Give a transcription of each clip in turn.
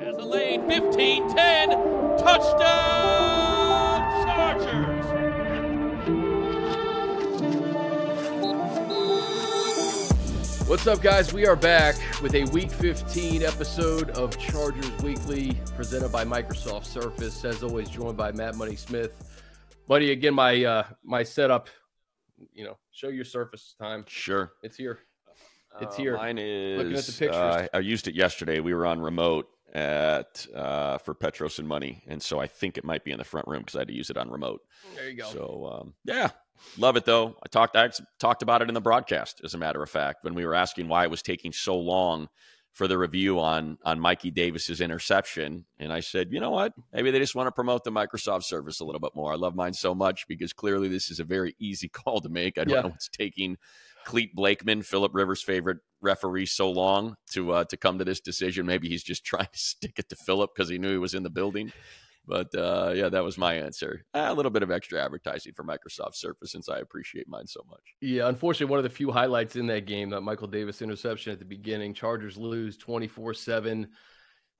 Has a lane, 15-10, touchdown Chargers! What's up, guys? We are back with a Week 15 episode of Chargers Weekly, presented by Microsoft Surface. As always, joined by Matt Money Smith. Buddy, again, my setup, show your Surface time. Sure. It's here. It's here. Mine is, looking at the pictures. I used it yesterday. We were on remote for Petros and Money, and so I think it might be in the front room because I had to use it on remote. There you go. So, yeah. Love it, though. I talked about it in the broadcast, as a matter of fact, when we were asking why it was taking so long for the review on Mikey Davis's interception. And I said, you know what? Maybe they just want to promote the Microsoft Surface a little bit more. I love mine so much because clearly this is a very easy call to make. I don't know what's taking Clete Blakeman, Phillip Rivers' favorite referee, so long to come to this decision. Maybe he's just trying to stick it to Phillip because he knew he was in the building. But, yeah, that was my answer. A little bit of extra advertising for Microsoft Surface since I appreciate mine so much. Yeah, unfortunately, one of the few highlights in that game, that Michael Davis interception at the beginning. Chargers lose 24-7,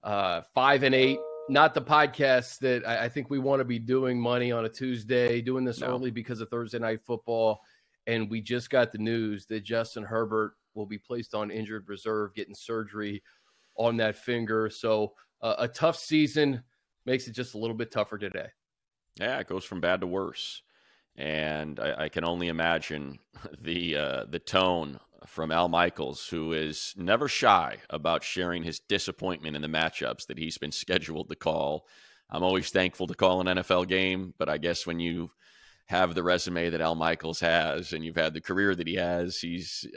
5-8. Not the podcast that I think we want to be doing, Money, on a Tuesday, doing this early because of Thursday Night Football. And we just got the news that Justin Herbert will be placed on injured reserve, getting surgery on that finger. So a tough season. Makes it just a little bit tougher today. Yeah, it goes from bad to worse. And I can only imagine the tone from Al Michaels, who is never shy about sharing his disappointment in the matchups that he's been scheduled to call. I'm always thankful to call an NFL game, but I guess when you have the resume that Al Michaels has and you've had the career that he has,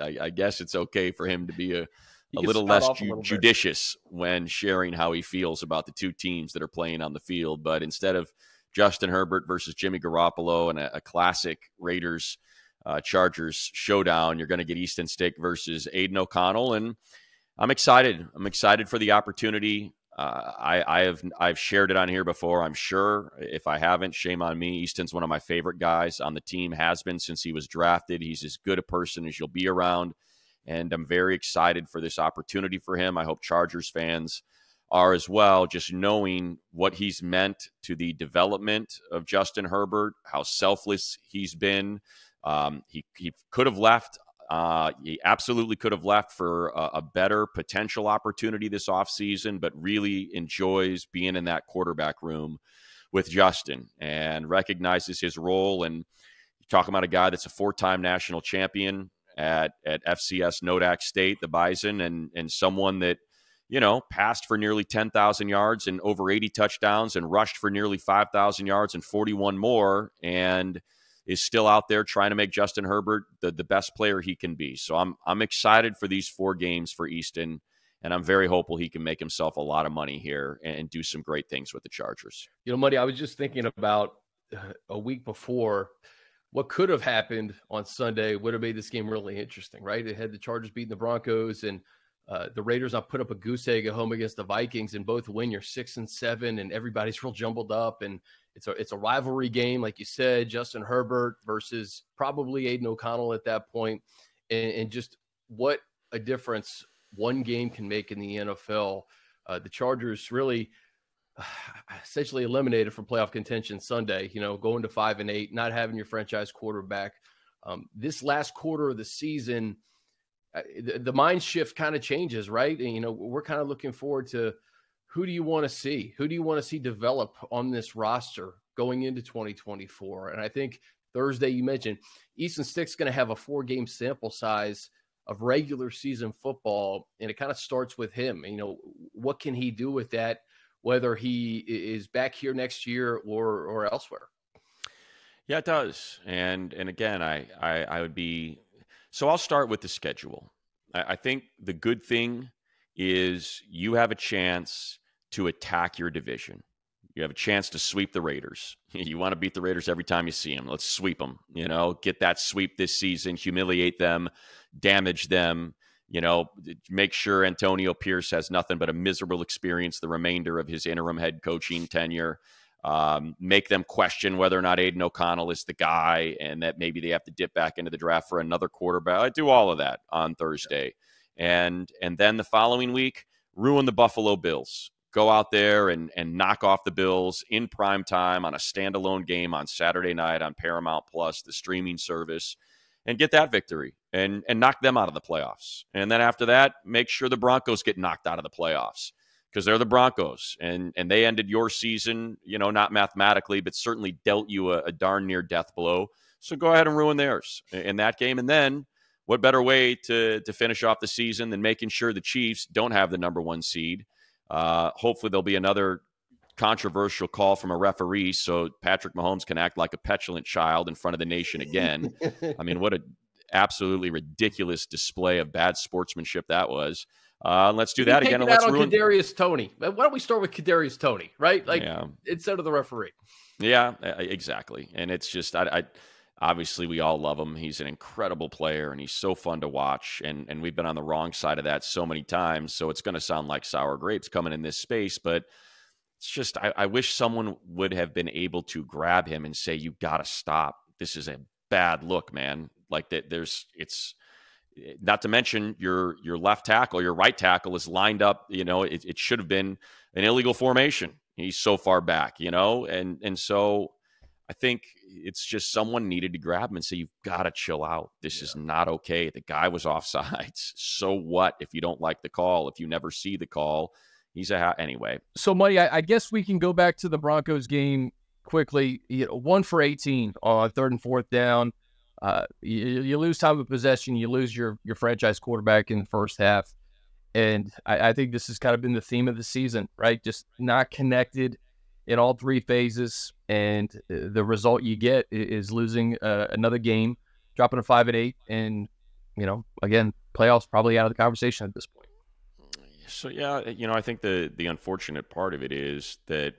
I guess it's okay for him to be a little less judicious when sharing how he feels about the two teams that are playing on the field. But instead of Justin Herbert versus Jimmy Garoppolo and a classic Raiders Chargers showdown, you're going to get Easton Stick versus Aidan O'Connell. And I'm excited. I'm excited for the opportunity. I've shared it on here before, I'm sure. If I haven't, shame on me. Easton's one of my favorite guys on the team, has been since he was drafted. He's as good a person as you'll be around. And I'm very excited for this opportunity for him. I hope Chargers fans are as well, just knowing what he's meant to the development of Justin Herbert, how selfless he's been. He could have left. He absolutely could have left for a better potential opportunity this offseason, but really enjoys being in that quarterback room with Justin and recognizes his role. And you're talking about a guy that's a four-time national champion at FCS Nodak State, the Bison, and someone that, passed for nearly 10,000 yards and over 80 touchdowns and rushed for nearly 5,000 yards and 41 more, and is still out there trying to make Justin Herbert the best player he can be. So I'm excited for these 4 games for Easton, and I'm very hopeful he can make himself a lot of money here and do some great things with the Chargers. Money, I was just thinking about a week before, what could have happened on Sunday would have made this game really interesting, right? It had the Chargers beating the Broncos, and the Raiders not put up a goose egg at home against the Vikings and both win. You're 6-7, and everybody's real jumbled up, and it's a rivalry game, like you said. Justin Herbert versus probably Aidan O'Connell at that point, and just what a difference one game can make in the NFL. The Chargers really essentially eliminated from playoff contention Sunday, going to 5-8, not having your franchise quarterback. This last quarter of the season, the mind shift kind of changes, right? And, we're kind of looking forward to who do you want to see? Who do you want to see develop on this roster going into 2024? And I think Thursday, you mentioned Easton Stick's going to have a 4-game sample size of regular season football, and it kind of starts with him. What can he do with that, whether he is back here next year or elsewhere? Yeah, it does. And again, I would be – so I'll start with the schedule. I think the good thing is you have a chance to attack your division. You have a chance to sweep the Raiders. You want to beat the Raiders every time you see them. Let's sweep them, get that sweep this season, humiliate them, damage them, make sure Antonio Pierce has nothing but a miserable experience the remainder of his interim head coaching tenure. Make them question whether or not Aidan O'Connell is the guy and that maybe they have to dip back into the draft for another quarterback. I do all of that on Thursday. And then the following week, ruin the Buffalo Bills. go out there and knock off the Bills in prime time on a standalone game on Saturday night on Paramount Plus, the streaming service, and get that victory and knock them out of the playoffs. And then after that, make sure the Broncos get knocked out of the playoffs because they're the Broncos. And they ended your season, not mathematically, but certainly dealt you a darn near death blow. So go ahead and ruin theirs in that game. And then what better way to finish off the season than making sure the Chiefs don't have the number 1 seed? Hopefully there'll be another controversial call from a referee so Patrick Mahomes can act like a petulant child in front of the nation again. I mean, what a absolutely ridiculous display of bad sportsmanship that was. Let's do that again. And let's ruin Kadarius Toney. Why don't we start with Kadarius Toney, right? Instead of the referee. Yeah, exactly. And it's just, I obviously we all love him. He's an incredible player and he's so fun to watch. And we've been on the wrong side of that so many times. So it's going to sound like sour grapes coming in this space, but it's just, I wish someone would have been able to grab him and say, you got to stop. This is a bad look, man. Like that it's not to mention your left tackle, your right tackle is lined up. It should have been an illegal formation. He's so far back, and so I think it's just someone needed to grab him and say, you've got to chill out. This is not okay. The guy was offsides. So what if you don't like the call? If you never see the call, anyway. So, Money, I guess we can go back to the Broncos game quickly. 1 for 18 on 3rd and 4th down. You lose time of possession. You lose your franchise quarterback in the first half. And I think this has kind of been the theme of the season, right? Just not connected in all 3 phases. And the result you get is losing another game, dropping a 5-8. And, again, playoffs probably out of the conversation at this point. So, yeah, I think the unfortunate part of it is that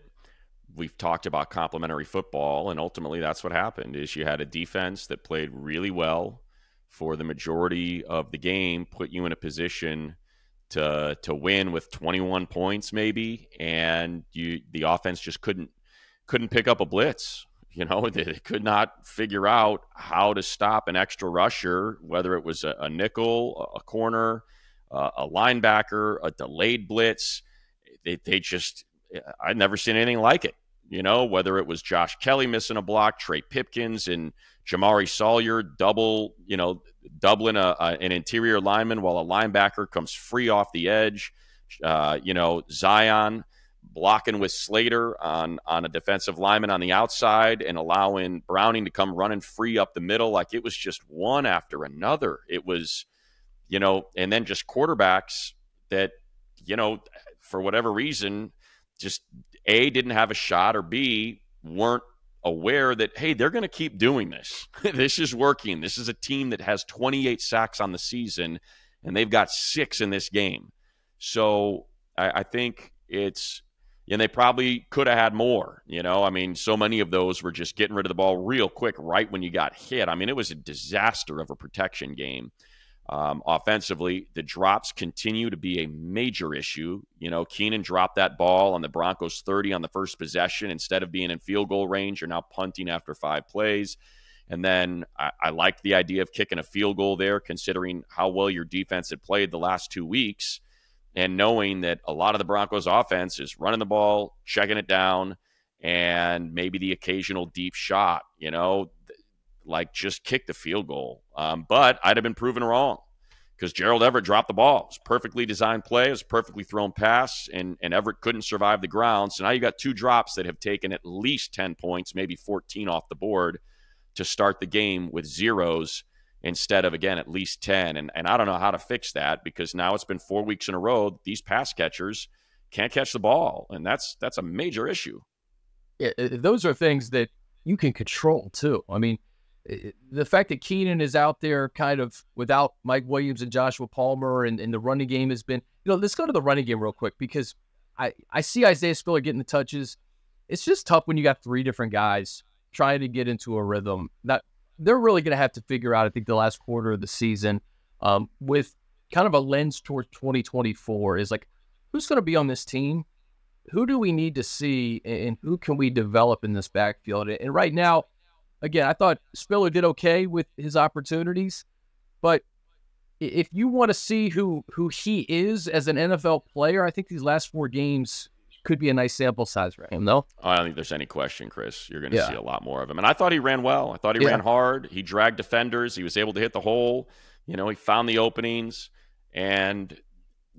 we've talked about complementary football, and ultimately that's what happened, is you had a defense that played really well for the majority of the game, put you in a position to win with 21 points maybe, and the offense just couldn't pick up a blitz. They could not figure out how to stop an extra rusher, whether it was a nickel, a corner, a linebacker, a delayed blitz. They just, I'd never seen anything like it. Whether it was Josh Kelly missing a block, Trey Pipkins and Jamari Sawyer doubling an interior lineman while a linebacker comes free off the edge. Zion blocking with Slater on a defensive lineman on the outside and allowing Browning to come running free up the middle. Like it was just one after another. It was, and then just quarterbacks that, for whatever reason, just A, didn't have a shot, or B, weren't aware that, hey, they're going to keep doing this. This is working. This is a team that has 28 sacks on the season, and they've got 6 in this game. So I think it's, and they probably could have had more, so many of those were just getting rid of the ball real quick right when you got hit. It was a disaster of a protection game. Offensively, the drops continue to be a major issue. Keenan dropped that ball on the Broncos 30 on the first possession. Instead of being in field goal range, you're now punting after 5 plays. And then I liked the idea of kicking a field goal there, considering how well your defense had played the last 2 weeks, and knowing that a lot of the Broncos offense is running the ball, checking it down, and maybe the occasional deep shot, like just kick the field goal. But I'd have been proven wrong because Gerald Everett dropped the ball. It was a perfectly designed play. It was a perfectly thrown pass, and Everett couldn't survive the ground. So now you got 2 drops that have taken at least 10 points, maybe 14 off the board to start the game with zeros instead of, again, at least 10. And I don't know how to fix that because now it's been 4 weeks in a row. These pass catchers can't catch the ball, and that's a major issue. Yeah, those are things that you can control too. The fact that Keenan is out there kind of without Mike Williams and Joshua Palmer and the running game has been, let's go to the running game real quick because I see Isaiah Spiller getting the touches. It's just tough when you got 3 different guys trying to get into a rhythm. They're really going to have to figure out, I think, the last quarter of the season with kind of a lens toward 2024 is like, who's going to be on this team? Who do we need to see and who can we develop in this backfield? And right now, again, I thought Spiller did okay with his opportunities, but if you want to see who he is as an NFL player, I think these last 4 games could be a nice sample size for him, though. I don't think there's any question, Chris. You're going to see a lot more of him. And I thought he ran well. I thought he ran hard. He dragged defenders. He was able to hit the hole. He found the openings. And,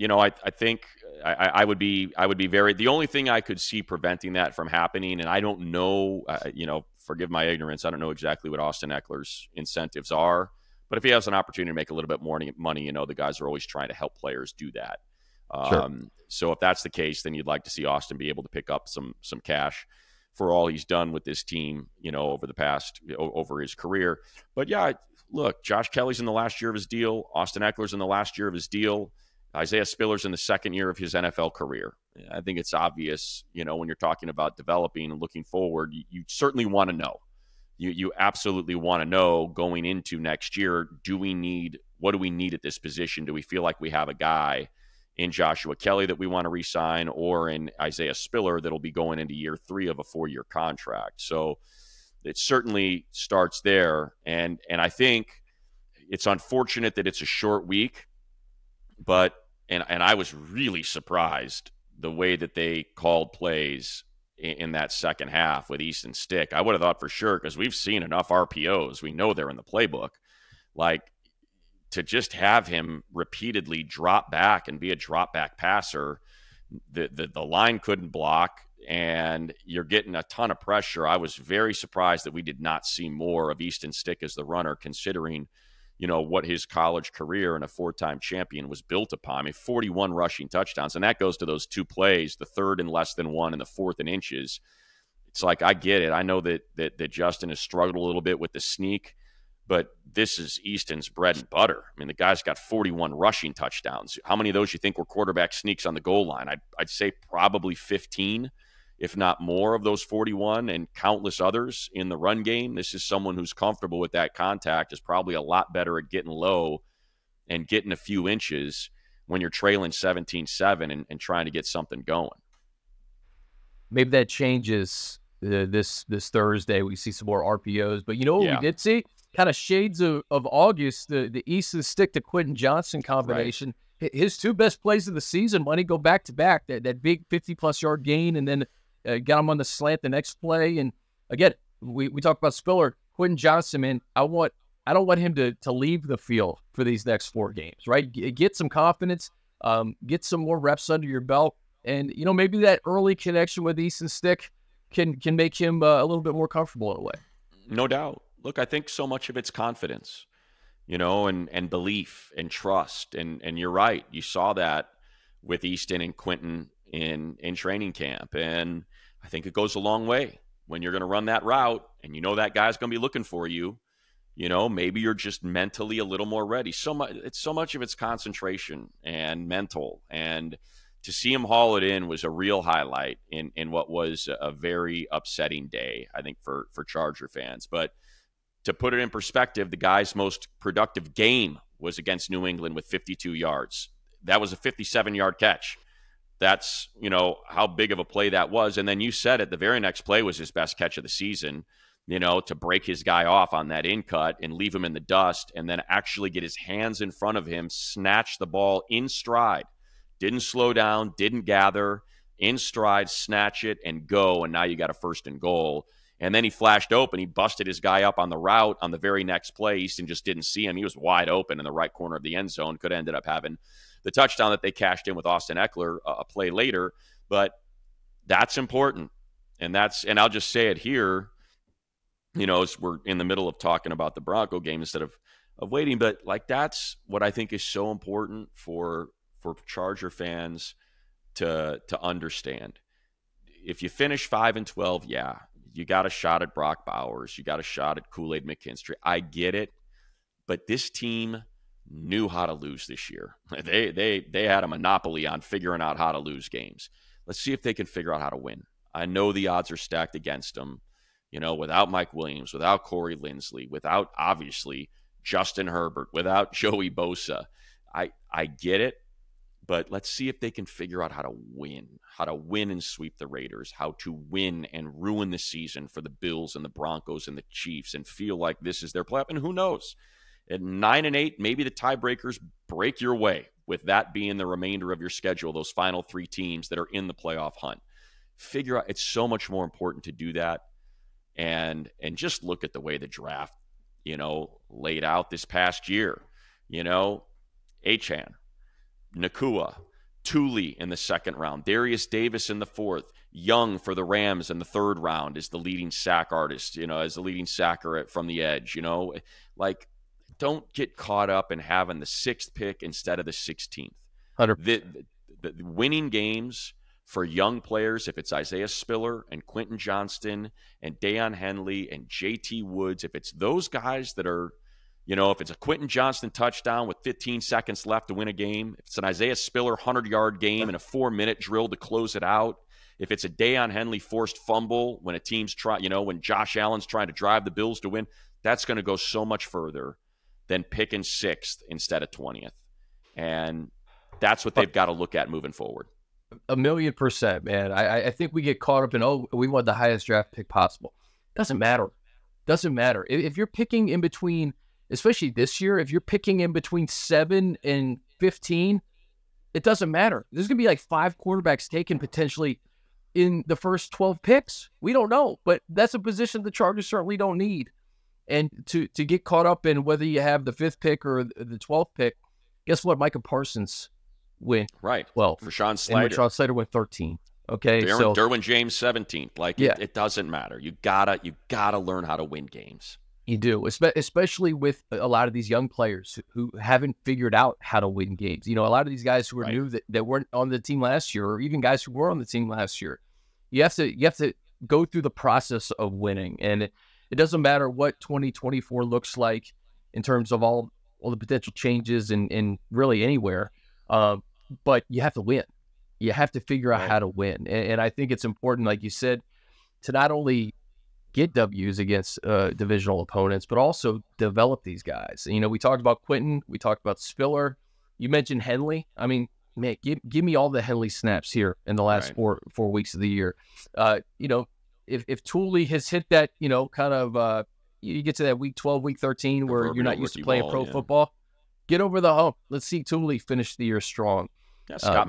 I think I would be very – the only thing I could see preventing that from happening, and I don't know, forgive my ignorance, I don't know exactly what Austin Ekeler's incentives are. But if he has an opportunity to make a little bit more money, the guys are always trying to help players do that. Sure. So if that's the case, then you'd like to see Austin be able to pick up some cash for all he's done with this team, over his career. But yeah, look, Josh Kelly's in the last year of his deal. Austin Ekeler's in the last year of his deal. Isaiah Spiller's in the second year of his NFL career. I think it's obvious, when you're talking about developing and looking forward, you certainly want to know. You absolutely want to know going into next year, what do we need at this position? Do we feel like we have a guy in Joshua Kelly that we want to re-sign, or in Isaiah Spiller that'll be going into year 3 of a 4-year contract? So it certainly starts there. And I think it's unfortunate that it's a short week, but and I was really surprised the way that they called plays in that second half with Easton Stick. I would have thought for sure, because we've seen enough RPOs. We know they're in the playbook. Like, to just have him repeatedly drop back and be a drop back passer, the line couldn't block, and you're getting a ton of pressure. I was very surprised that we did not see more of Easton Stick as the runner, considering, what his college career and a 4-time champion was built upon. I mean, 41 rushing touchdowns, and that goes to those 2 plays, the third in less than 1 and the fourth in inches. It's like, I get it. I know that Justin has struggled a little bit with the sneak, but this is Easton's bread and butter. I mean, the guy's got 41 rushing touchdowns. How many of those you think were quarterback sneaks on the goal line? I'd say probably 15, if not more, of those 41, and countless others in the run game. This is someone who's comfortable with that contact, is probably a lot better at getting low and getting a few inches when you're trailing 17-7 and trying to get something going. Maybe that changes this Thursday. We see some more RPOs. But what we did see? Kind of shades of August, the Easton Stick to Quentin Johnson combination. Right. His 2 best plays of the season, when he go back-to-back, that big 50-plus yard gain, and then got him on the slant the next play. And again, we talked about Spiller. Quentin Johnson, man, I don't want him to leave the field for these next 4 games, right? Get some confidence, get some more reps under your belt, and maybe that early connection with Easton Stick can make him a little bit more comfortable in a way. No doubt. Look, I think so much of it's confidence, and belief and trust. And you're right. You saw that with Easton and Quentin in training camp. And I think it goes a long way when you're going to run that route and that guy's going to be looking for you. Maybe you're just mentally a little more ready. So much of it's concentration and mental. And to see him haul it in was a real highlight in what was a very upsetting day, I think, for Charger fans. But to put it in perspective, the guy's most productive game was against New England with 52 yards. That was a 57-yard catch. That's, how big of a play that was. And then you said it, the very next play was his best catch of the season, to break his guy off on that in cut and leave him in the dust, and then actually get his hands in front of him, snatch the ball in stride. Didn't slow down, didn't gather, in stride, snatch it, and go, and now you got a 1st and goal. And then he flashed open. He busted his guy up on the route on the very next play. Easton just didn't see him. He was wide open in the right corner of the end zone. Could have ended up having the touchdown that they cashed in with Austin Ekeler a play later. But that's important. And I'll just say it here, as we're in the middle of talking about the Bronco game instead of waiting. But that's what I think is so important for Charger fans to understand. If you finish 5-12, you got a shot at Brock Bowers. You got a shot at Kool-Aid McKinstry. I get it. But this team knew how to lose this year. They had a monopoly on figuring out how to lose games. Let's see if they can figure out how to win. I know the odds are stacked against them. Without Mike Williams, without Corey Linsley, without, obviously, Justin Herbert, without Joey Bosa. I get it. But let's see if they can figure out how to win and sweep the Raiders, how to win and ruin the season for the Bills and the Broncos and the Chiefs and feel like this is their playoff. And who knows? At 9-8, maybe the tiebreakers break your way, with that being the remainder of your schedule, those final 3 teams that are in the playoff hunt. figure out. It's so much more important to do that. And just look at the way the draft, laid out this past year. Achane, Nakua, Thule in the second round, Darius Davis in the fourth, Young for the Rams in the third round is the leading sack artist, as the leading sacker from the edge, like don't get caught up in having the 6th pick instead of the 16th. 100%. The winning games for young players, if it's Isaiah Spiller and Quentin Johnston and Deion Henley and JT Woods, if it's those guys that are, if it's a Quentin Johnston touchdown with 15 seconds left to win a game, if it's an Isaiah Spiller 100-yard game and a 4-minute drill to close it out, if it's a Deion Henley forced fumble when a team's when Josh Allen's trying to drive the Bills to win, that's going to go so much further than picking 6th instead of 20th. And that's what they've got to look at moving forward. 1,000,000%, man. I think we get caught up in, we want the highest draft pick possible. Doesn't matter. If you're picking in between, especially this year, if you're picking in between 7 and 15, it doesn't matter. There's going to be like 5 quarterbacks taken potentially in the first 12 picks. We don't know, but that's a position the Chargers certainly don't need. And to get caught up in whether you have the 5th pick or the 12th pick, guess what? Micah Parsons went 12. Rashawn Slater. And Rashawn Slater went 13. Okay, Derwin James 17th. Like it doesn't matter. You gotta learn how to win games. You do, especially with a lot of these young players who haven't figured out how to win games. A lot of these guys who are new that weren't on the team last year, or even guys who were on the team last year. You have to go through the process of winning, and it doesn't matter what 2024 looks like in terms of all the potential changes in really anywhere. But you have to win. You have to figure out how to win, and I think it's important, like you said, to not only get W's against divisional opponents, but also develop these guys. We talked about Quentin. We talked about Spiller. You mentioned Henley. I mean, man, give me all the Henley snaps here in the last 4 weeks of the year. If Thule has hit that, kind of, you get to that week 12, week 13, where you're not used to playing pro football, get over the hump. Let's see Thule finish the year strong. Yeah, Scott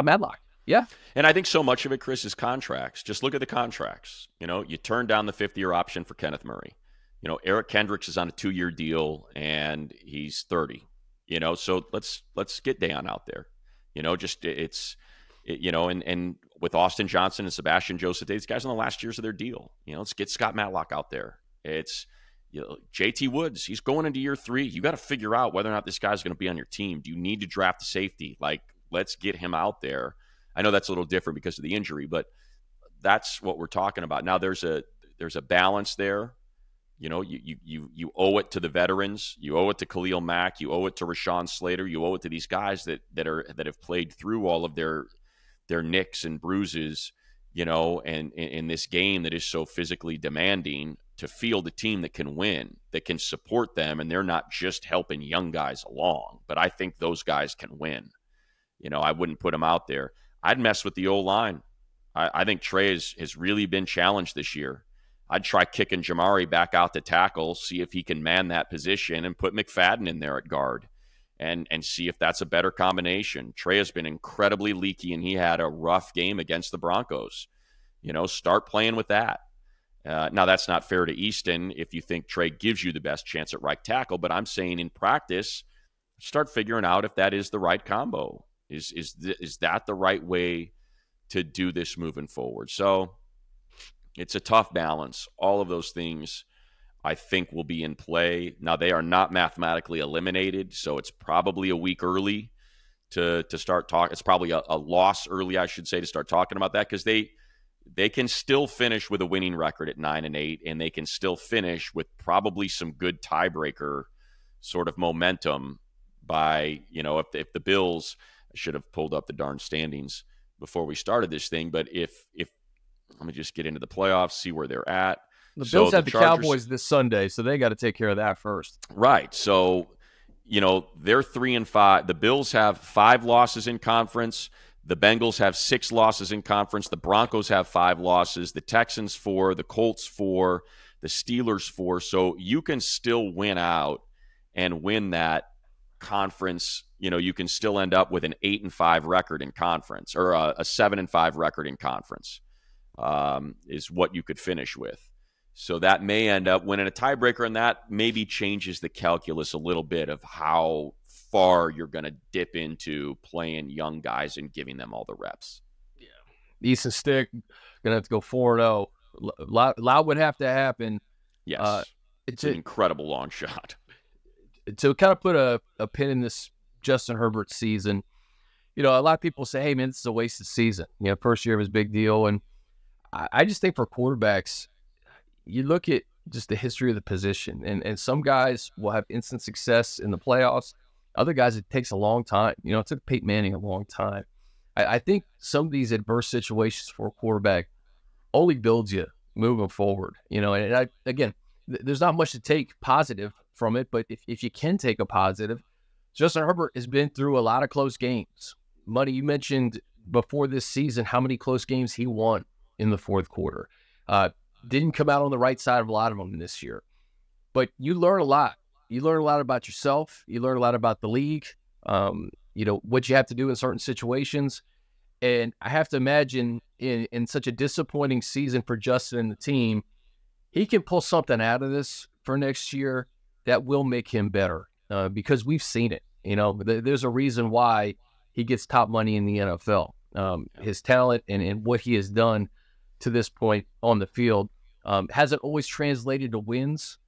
Matlock. Yeah. And I think so much of it, Chris, is contracts. Just look at the contracts. You turn down the 5th-year option for Kenneth Murray. Eric Kendricks is on a 2-year deal, and he's 30. So let's get Deion out there. And with Austin Johnson and Sebastian Joseph, these guys on the last years of their deal. Let's get Scott Matlock out there. It's JT Woods. He's going into year 3. You got to figure out whether or not this guy's going to be on your team. Do you need to draft a safety? Let's get him out there. I know that's a little different because of the injury, but that's what we're talking about. Now there's a balance there. You owe it to the veterans. You owe it to Khalil Mack. You owe it to Rashawn Slater. You owe it to these guys that have played through all of their nicks and bruises, and in this game that is so physically demanding, to field a team that can win, that can support them, and they're not just helping young guys along. But I think those guys can win. I wouldn't put them out there. I'd mess with the O-line. I think Trey has really been challenged this year. I'd try kicking Jamari back out to tackle, see if he can man that position, and put McFadden in there at guard and see if that's a better combination. Trey has been incredibly leaky, and he had a rough game against the Broncos. Start playing with that. Now, that's not fair to Easton if you think Trey gives you the best chance at right tackle, but I'm saying in practice, start figuring out if that is the right combo. Is that the right way to do this moving forward? So it's a tough balance. All of those things, I think, will be in play. Now, they are not mathematically eliminated, so it's probably a week early to start talking. It's probably a loss early, I should say, to start talking about that, because they can still finish with a winning record at 9-8, and they can still finish with probably some good tiebreaker sort of momentum by, if the Bills – I should have pulled up the darn standings before we started this thing. But if let me just get into the playoffs, see where they're at. The Bills have the Cowboys this Sunday, so they got to take care of that first. Right. So, they're 3-5. The Bills have 5 losses in conference. The Bengals have 6 losses in conference. The Broncos have 5 losses. The Texans 4. The Colts 4. The Steelers 4. So you can still win out and win that conference you can still end up with an 8-5 record in conference, or a 7-5 record in conference, is what you could finish with. So that may end up winning a tiebreaker, and that maybe changes the calculus a little bit of how far you're going to dip into playing young guys and giving them all the reps. Yeah. Easton Stick, going to have to go 4-0. A lot would have to happen. Yes. It's an incredible long shot. To kind of put a pin in this Justin Herbert season, a lot of people say, hey, man, this is a wasted season. First year was a big deal. And I just think for quarterbacks, you look at just the history of the position, and some guys will have instant success in the playoffs. Other guys, it takes a long time. It took Peyton Manning a long time. I think some of these adverse situations for a quarterback only builds you moving forward. Again, there's not much to take positive from it, but if you can take a positive, Justin Herbert has been through a lot of close games. Money, you mentioned before this season how many close games he won in the fourth quarter. Didn't come out on the right side of a lot of them this year. But you learn a lot. You learn a lot about yourself. You learn a lot about the league, what you have to do in certain situations. And I have to imagine in such a disappointing season for Justin and the team, he can pull something out of this for next year that will make him better, because we've seen it. There's a reason why he gets top money in the NFL. His talent and what he has done to this point on the field hasn't always translated to wins,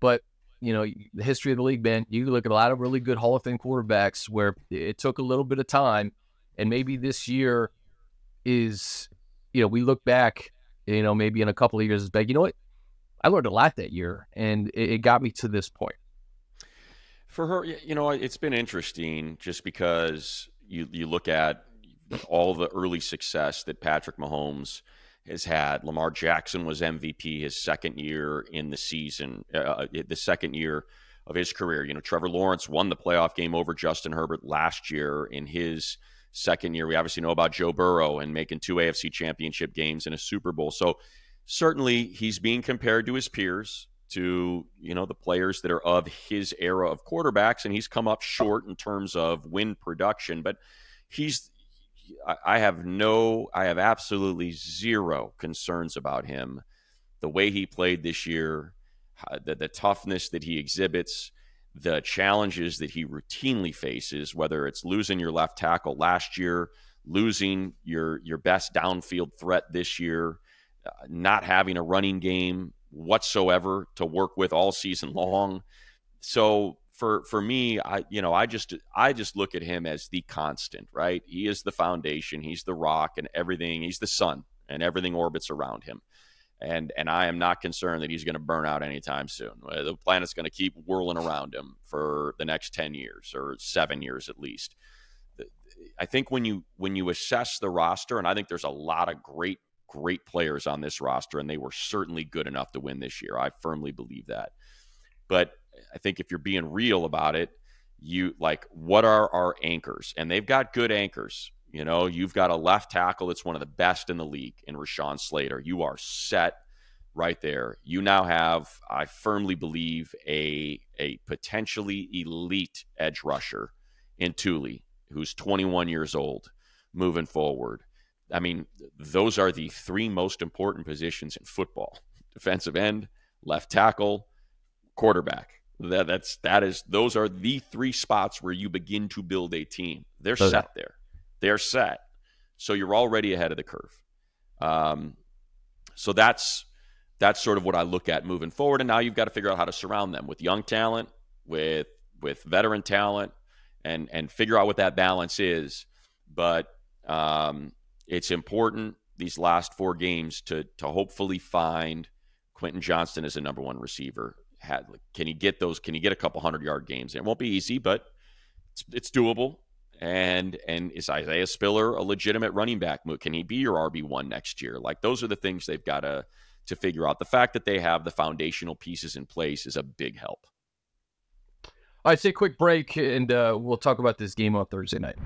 but the history of the league, man, you look at a lot of really good Hall of Fame quarterbacks where it took a little bit of time, and maybe this year is, we look back, maybe in a couple of years as back, what? I learned a lot that year, and it got me to this point. For her, it's been interesting just because you look at all the early success that Patrick Mahomes has had. Lamar Jackson was MVP his second year in the season, the second year of his career. Trevor Lawrence won the playoff game over Justin Herbert last year in his second year. We obviously know about Joe Burrow and making 2 AFC championship games and a Super Bowl. So certainly he's being compared to his peers, to, the players that are of his era of quarterbacks, and he's come up short in terms of win production, but I have absolutely zero concerns about him. The way he played this year, the toughness that he exhibits, the challenges that he routinely faces, whether it's losing your left tackle last year, losing your best downfield threat this year, not having a running game whatsoever to work with all season long. So for me, I just look at him as the constant, right? He is the foundation. He's the rock and everything. He's the sun and everything orbits around him. And I am not concerned that he's going to burn out anytime soon. The planet's going to keep whirling around him for the next 10 years or 7 years at least. I think when you assess the roster, and I think there's a lot of great players on this roster, and they were certainly good enough to win this year. I firmly believe that. But I think if you're being real about it, what are our anchors? And they've got good anchors. You've got a left tackle that's one of the best in the league in Rashawn Slater. You are set right there. You now have, I firmly believe, a potentially elite edge rusher in Thule, who's 21 years old, moving forward. I mean, those are the 3 most important positions in football: defensive end, left tackle, quarterback. Those are the 3 spots where you begin to build a team. They're set there. They're set. So you're already ahead of the curve. So that's sort of what I look at moving forward. And now you've got to figure out how to surround them with young talent, with veteran talent, and figure out what that balance is. But it's important these last 4 games to hopefully find Quentin Johnston as a number 1 receiver. Can he get those? Can he get a couple 100-yard games? It won't be easy, but it's doable. And is Isaiah Spiller a legitimate running back? Can he be your RB1 next year? Those are the things they've got to figure out. The fact that they have the foundational pieces in place is a big help. All right, take a quick break, and we'll talk about this game on Thursday night.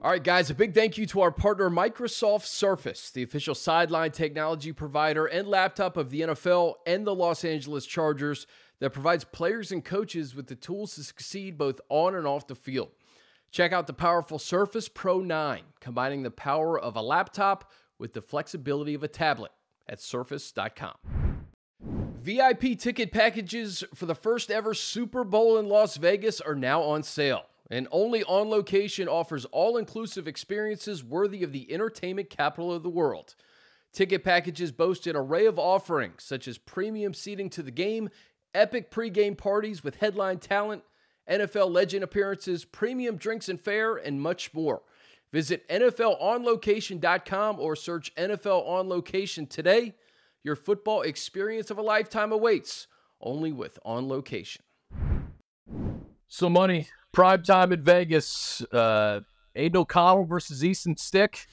All right, guys, a big thank you to our partner, Microsoft Surface, the official sideline technology provider and laptop of the NFL and the Los Angeles Chargers, that provides players and coaches with the tools to succeed both on and off the field. Check out the powerful Surface Pro 9, combining the power of a laptop with the flexibility of a tablet at surface.com. VIP ticket packages for the first ever Super Bowl in Las Vegas are now on sale, and only On Location offers all-inclusive experiences worthy of the entertainment capital of the world. Ticket packages boast an array of offerings, such as premium seating to the game, epic pregame parties with headline talent, NFL legend appearances, premium drinks and fare, and much more. Visit NFLOnLocation.com or search NFL On Location today. Your football experience of a lifetime awaits, only with On Location. So, Money, prime time in Vegas. Aidan O'Connell versus Easton Stick.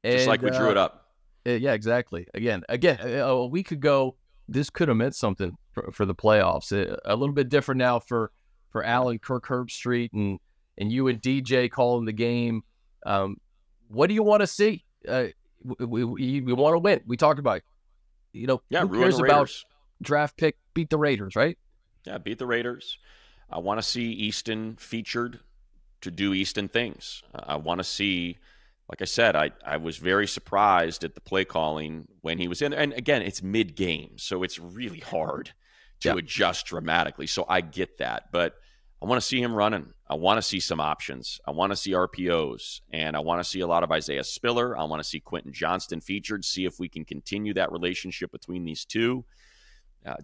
Just like we drew it up. Yeah, exactly. Again, a week ago, this could have meant something for the playoffs. A little bit different now for Alan Kirk Herbstreit and you and DJ calling the game. What do you want to see? We want to win. We talked about, who cares about draft pick? Beat the Raiders, right? Yeah, beat the Raiders. I want to see Easton featured to do Easton things. I want to see, like I said, I was very surprised at the play calling when he was in there. And again, it's mid-game, so it's really hard to adjust dramatically. So I get that. But I want to see him running. I want to see some options. I want to see RPOs. And I want to see a lot of Isaiah Spiller. I want to see Quentin Johnston featured, see if we can continue that relationship between these two.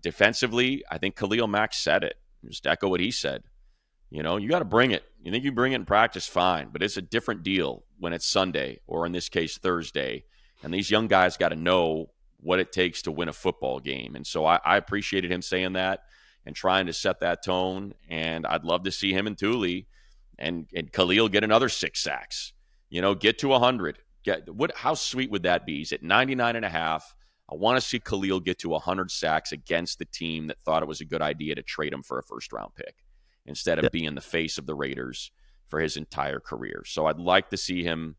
Defensively, I think Khalil Mack said it. Just echo what he said. You got to bring it. You think you bring it in practice, fine. But it's a different deal when it's Sunday or, in this case, Thursday. And these young guys got to know what it takes to win a football game. And so I appreciated him saying that and trying to set that tone. And I'd love to see him and Thule and Khalil get another 6 sacks. Get to 100. How sweet would that be? He's at 99.5. I want to see Khalil get to 100 sacks against the team that thought it was a good idea to trade him for a first-round pick instead of being the face of the Raiders for his entire career. So I'd like to see him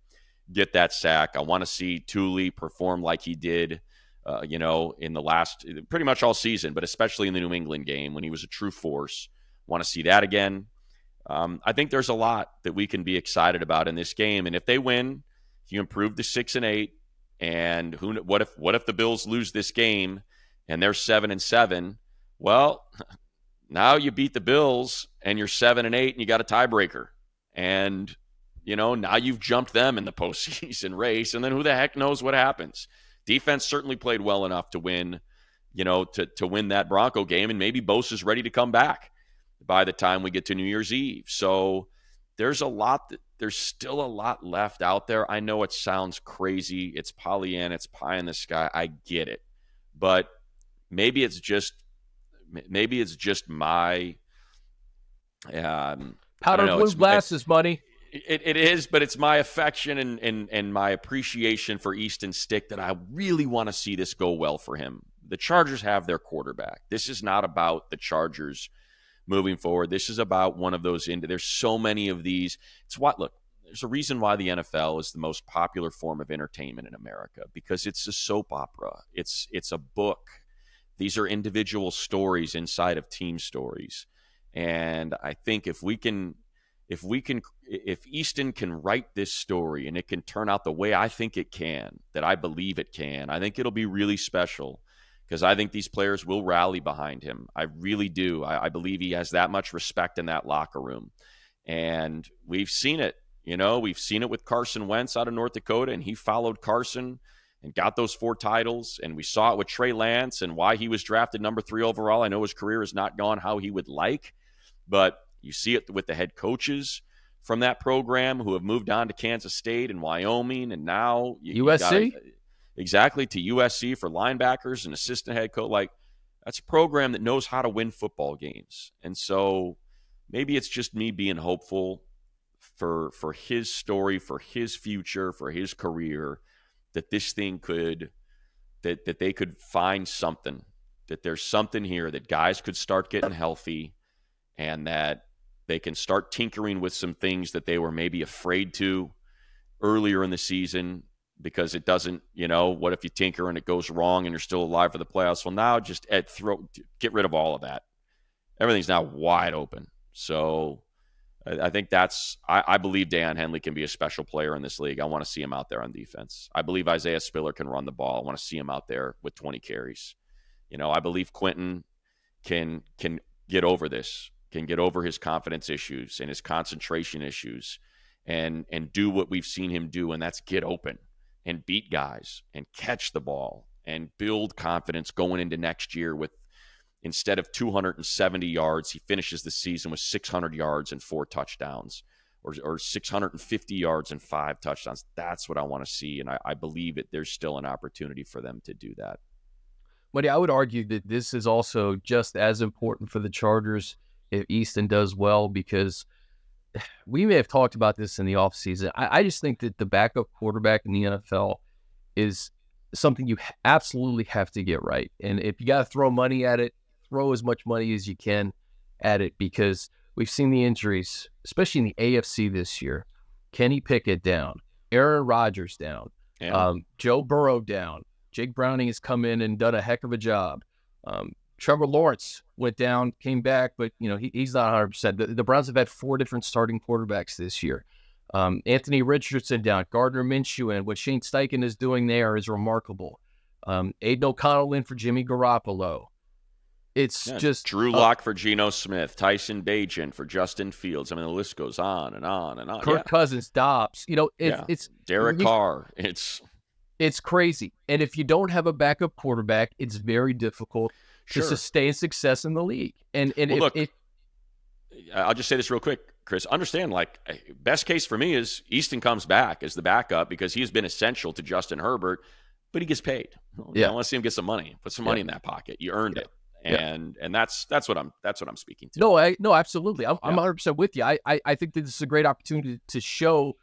get that sack. I want to see Thule perform like he did, in the last, pretty much all season, but especially in the New England game when he was a true force. Want to see that again. I think there's a lot that we can be excited about in this game. And if they win, you improve to 6-8. And what if the Bills lose this game and they're 7-7? Well, now you beat the Bills and you're 7-8 and you got a tiebreaker. And, now you've jumped them in the postseason race. And then who the heck knows what happens? Defense certainly played well enough to win, to win that Bronco game. And maybe Bosa's ready to come back by the time we get to New Year's Eve. So there's still a lot left out there. I know it sounds crazy. It's Pollyanna. It's pie in the sky. I get it. But maybe it's just my powder blue glasses, Money. It is, but it's my affection and my appreciation for Easton Stick that I really want to see this go well for him. The Chargers have their quarterback. This is not about the Chargers moving forward. This is about one of those. There's so many of these. There's a reason why the NFL is the most popular form of entertainment in America, because it's a soap opera. It's a book. These are individual stories inside of team stories. And I think if Easton can write this story and it can turn out the way I think it can, that I believe it can, I think it'll be really special, because I think these players will rally behind him. I really do. I believe he has that much respect in that locker room. And we've seen it. We've seen it with Carson Wentz out of North Dakota, and he followed Carson and got those 4 titles. And we saw it with Trey Lance and why he was drafted number 3 overall. I know his career has not gone how he would like, but you see it with the head coaches from that program who have moved on to Kansas State and Wyoming, and now USC. Exactly, to USC for linebackers and assistant head coach. That's a program that knows how to win football games. And so maybe it's just me being hopeful for his story, for his future, for his career, that this thing that they could find something, that there's something here, that guys could start getting healthy, and that they can start tinkering with some things that they were maybe afraid to earlier in the season, because it doesn't, what if you tinker and it goes wrong and you're still alive for the playoffs? Well, now just get rid of all of that. Everything's now wide open. So I think I believe Dan Henley can be a special player in this league. I want to see him out there on defense. I believe Isaiah Spiller can run the ball. I want to see him out there with 20 carries. I believe Quentin can get over this, can get over his confidence issues and his concentration issues and do what we've seen him do, and that's get open and beat guys and catch the ball and build confidence going into next year with, instead of 270 yards, he finishes the season with 600 yards and 4 touchdowns or 650 yards and 5 touchdowns. That's what I want to see, and I believe that there's still an opportunity for them to do that. Buddy, I would argue that this is also just as important for the Chargers if Easton does well, because we may have talked about this in the offseason. I just think that the backup quarterback in the NFL is something you absolutely have to get right. And if you got to throw money at it, throw as much money as you can at it, because we've seen the injuries, especially in the AFC this year. Kenny Pickett down, Aaron Rodgers down, Joe Burrow down. Jake Browning has come in and done a heck of a job. Trevor Lawrence went down, came back, but he's not 100%. The Browns have had 4 different starting quarterbacks this year. Anthony Richardson down, Gardner Minshew in. What Shane Steichen is doing there is remarkable. Aidan O'Connell in for Jimmy Garoppolo. It's just Drew Lock for Geno Smith, Tyson Bagent for Justin Fields. I mean, the list goes on and on and on. Kirk Cousins, Dobbs. It's Derek Carr. It's crazy. And if you don't have a backup quarterback, it's very difficult to sustain success in the league. I'll just say this real quick, Chris. Understand, best case for me is Easton comes back as the backup because he has been essential to Justin Herbert, but he gets paid. I want to see him get some money. Put some money in that pocket. You earned it. And that's what I'm speaking to. No, absolutely. I'm 100% with you. I think that this is a great opportunity to show,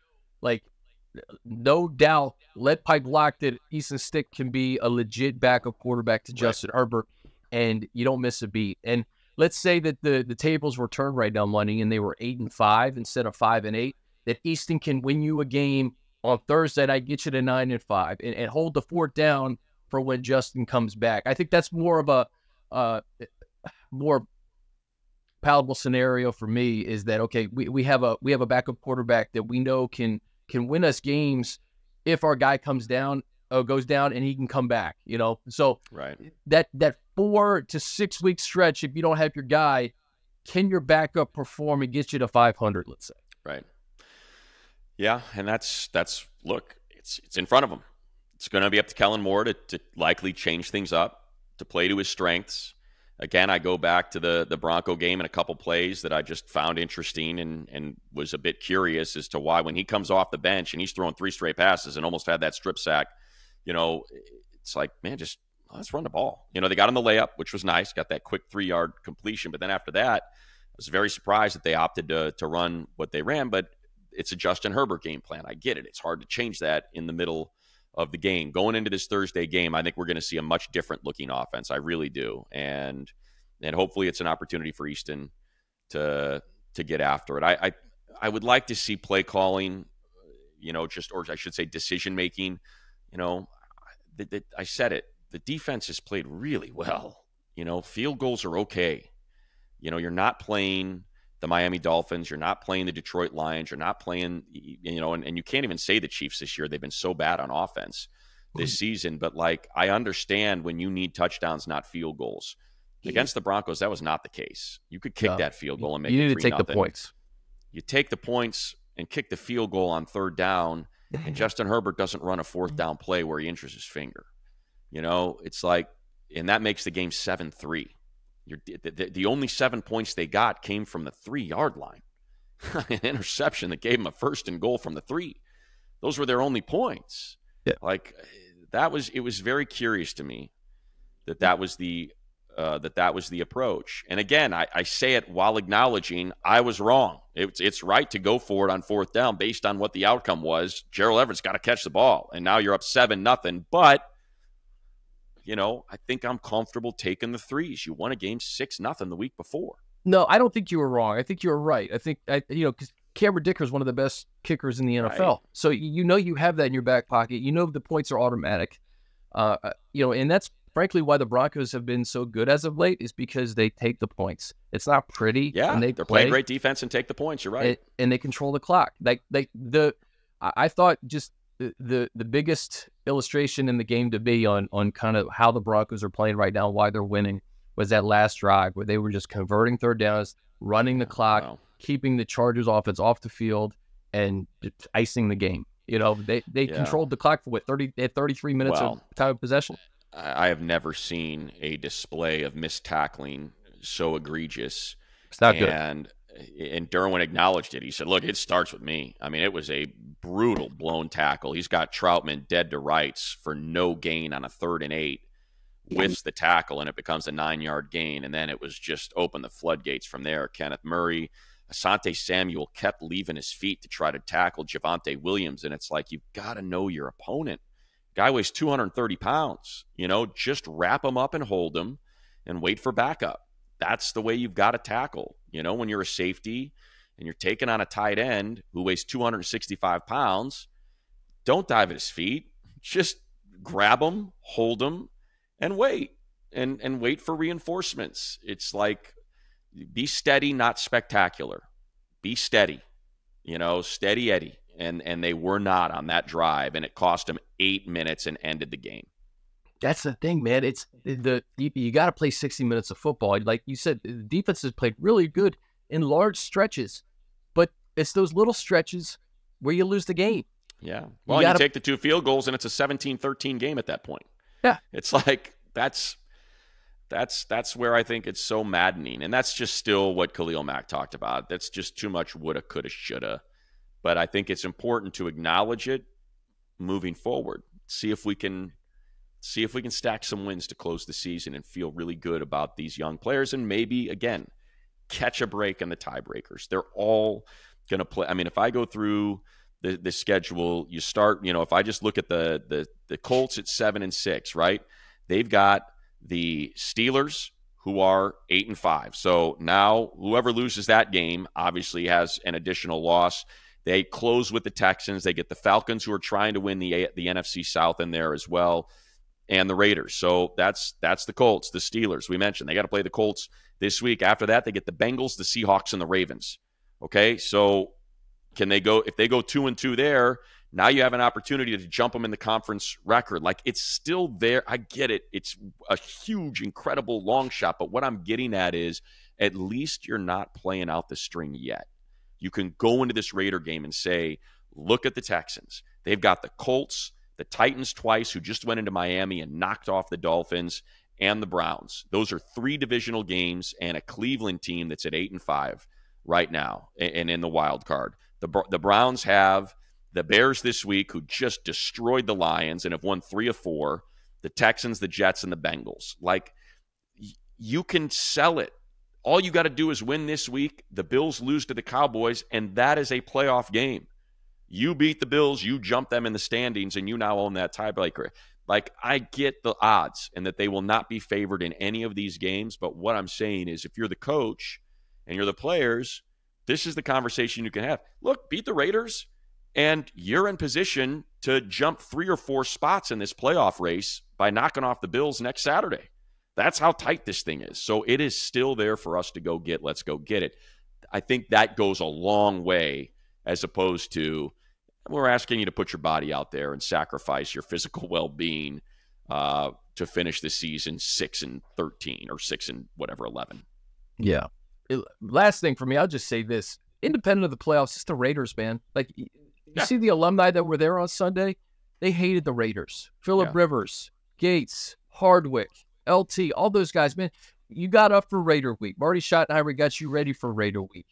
no doubt, let pipe lock that Easton Stick can be a legit backup quarterback to Justin Herbert, and you don't miss a beat. And let's say that the tables were turned right now, money, and they were 8-5 instead of 5-8. That Easton can win you a game on Thursday night, get you to 9-5, and hold the fort down for when Justin comes back. I think that's more of a more palatable scenario for me. Is that okay? We have a backup quarterback that we know can win us games if our guy goes down and he can come back, So that 4 to 6 week stretch, if you don't have your guy, can your backup perform and get you to 500, let's say? Right. Yeah, and that's look, it's in front of him. It's going to be up to Kellen Moore to likely change things up, to play to his strengths. Again, I go back to the Bronco game and a couple plays that I just found interesting and was a bit curious as to why when he comes off the bench and he's throwing 3 straight passes and almost had that strip sack, it's like, man, just let's run the ball. They got on the layup, which was nice, got that quick 3-yard completion. But then after that, I was very surprised that they opted to run what they ran. But it's a Justin Herbert game plan. I get it. It's hard to change that in the middle of the game. Going into this Thursday game, I think we're going to see a much different looking offense. I really do. And hopefully it's an opportunity for Easton to get after it. I would like to see play calling, or I should say decision making. I said it. The defense has played really well. Field goals are okay. You're not playing the Miami Dolphins. You're not playing the Detroit Lions. You're not playing, and you can't even say the Chiefs this year. They've been so bad on offense this season. But I understand when you need touchdowns, not field goals. Against the Broncos, that was not the case. You could kick that field goal and make it 3-0. You need to take the points. You take the points and kick the field goal on 3rd down, and Justin Herbert doesn't run a 4th down play where he injures his finger. It's like, and that makes the game 7-3. The only 7 points they got came from the 3-yard line. An interception that gave them a 1st and goal from the 3. Those were their only points. Yeah. It was very curious to me that was the approach. And again, I say it while acknowledging I was wrong. It's right to go for it on 4th down based on what the outcome was. Gerald Everett's got to catch the ball, and now you're up 7-0. But I think I'm comfortable taking the 3s. You won a game 6-0 the week before. No, I don't think you were wrong. I think you were right. I think because Cameron Dicker is one of the best kickers in the NFL, right. So you have that in your back pocket. The points are automatic. And that's frankly, why the Broncos have been so good as of late is because they take the points. It's not pretty. Yeah, and they're playing great defense and take the points. You're right. And they control the clock. I thought just the biggest illustration in the game to be on kind of how the Broncos are playing right now, why they're winning, was that last drive where they were just converting third downs, running the clock, keeping the Chargers offense off the field, and just icing the game. They controlled the clock for they had 33 minutes of time of possession. I have never seen a display of missed tackling so egregious. It's not good. And Derwin acknowledged it. He said, look, it starts with me. I mean, it was a brutal blown tackle. He's got Troutman dead to rights for no gain on a 3rd and 8, whiffs the tackle, and it becomes a 9-yard gain. And then it was just open the floodgates from there. Kenneth Murray, Asante Samuel kept leaving his feet to try to tackle Javonte Williams. And it's like, you've got to know your opponent. Guy weighs 230 pounds. Just wrap him up and hold him and wait for backup. That's the way you've got to tackle. When you're a safety and you're taking on a tight end who weighs 265 pounds, don't dive at his feet. Just grab him, hold him, and wait. And wait for reinforcements. It's like, be steady, not spectacular. Be steady. Steady Eddie. And they were not on that drive, and it cost them 8 minutes and ended the game. That's the thing, man. It's you got to play 60 minutes of football. Like you said, the defense has played really good in large stretches, but it's those little stretches where you lose the game. Yeah. Well, you take the 2 field goals, and it's a 17-13 game at that point. Yeah. It's like that's where I think it's so maddening, and that's just still what Khalil Mack talked about. That's just too much woulda, coulda, shoulda. But I think it's important to acknowledge it moving forward. See if we can stack some wins to close the season and feel really good about these young players, and maybe, again, catch a break in the tiebreakers. They're all going to play. I mean, if I go through the schedule, you start, if I just look at the Colts at 7-6, right? They've got the Steelers, who are 8-5. So now whoever loses that game obviously has an additional loss. They close with the Texans. They get the Falcons, who are trying to win the NFC South in there as well, and the Raiders. So that's the Colts, the Steelers. We mentioned they got to play the Colts this week. After that, they get the Bengals, the Seahawks, and the Ravens. Okay, so can they go? If they go 2-2 there, now you have an opportunity to jump them in the conference record. Like, it's still there. I get it. It's a huge, incredible long shot. But what I'm getting at is, at least you're not playing out the string yet. You can go into this Raider game and say, look at the Texans. They've got the Colts, the Titans twice, who just went into Miami and knocked off the Dolphins, and the Browns. Those are 3 divisional games, and a Cleveland team that's at 8-5 right now and in the wild card. The Browns have the Bears this week, who just destroyed the Lions and have won 3 of 4. The Texans, the Jets, and the Bengals. Like, you can sell it. All you got to do is win this week. The Bills lose to the Cowboys, and that is a playoff game. You beat the Bills, you jump them in the standings, and you now own that tiebreaker. Like, I get the odds and that they will not be favored in any of these games, but what I'm saying is, if you're the coach and you're the players, this is the conversation you can have. Look, beat the Raiders, and you're in position to jump 3 or 4 spots in this playoff race by knocking off the Bills next Saturday. That's how tight this thing is. So it is still there for us to go get. Let's go get it. I think that goes a long way, as opposed to, we're asking you to put your body out there and sacrifice your physical well-being to finish the season 6-13 or 6-11. Yeah. Last thing for me, I'll just say this. Independent of the playoffs, it's the Raiders, man. Like, you see the alumni that were there on Sunday? They hated the Raiders. Phillip Rivers, Gates, Hardwick, LT, all those guys, man. You got up for Raider Week. Marty Schottenheimer got you ready for Raider Week.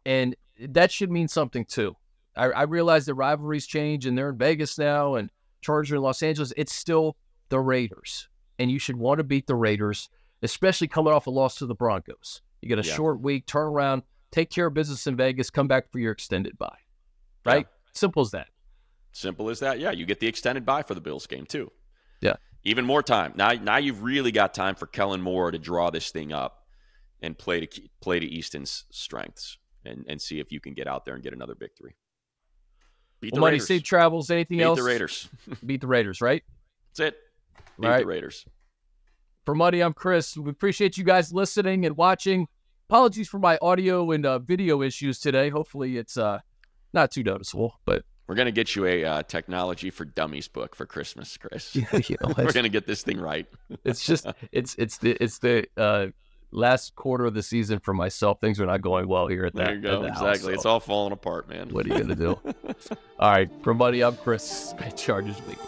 And that should mean something, too. I realize the rivalries change, and they're in Vegas now, and Chargers in Los Angeles. It's still the Raiders. And you should want to beat the Raiders, especially coming off a loss to the Broncos. You get a short week, turn around, take care of business in Vegas, come back for your extended bye. Right? Yeah. Simple as that. Simple as that. Yeah, you get the extended bye for the Bills game, too. Yeah. Even more time. Now you've really got time for Kellen Moore to draw this thing up and play to Easton's strengths and see if you can get out there and get another victory. Beat the Money Raiders. Safe Travels. Anything else? Beat the Raiders. Beat the Raiders, right? That's it. Beat the Raiders. For Money, I'm Chris. We appreciate you guys listening and watching. Apologies for my audio and video issues today. Hopefully it's not too noticeable, but we're going to get you a Technology for Dummies book for Christmas, Chris. We're going to get this thing right. It's just it's the last quarter of the season for myself. Things are not going well here at that. There you go. Exactly. House, so it's all falling apart, man. What are you going to do? All right. For Money, I'm Chris. Chargers Week.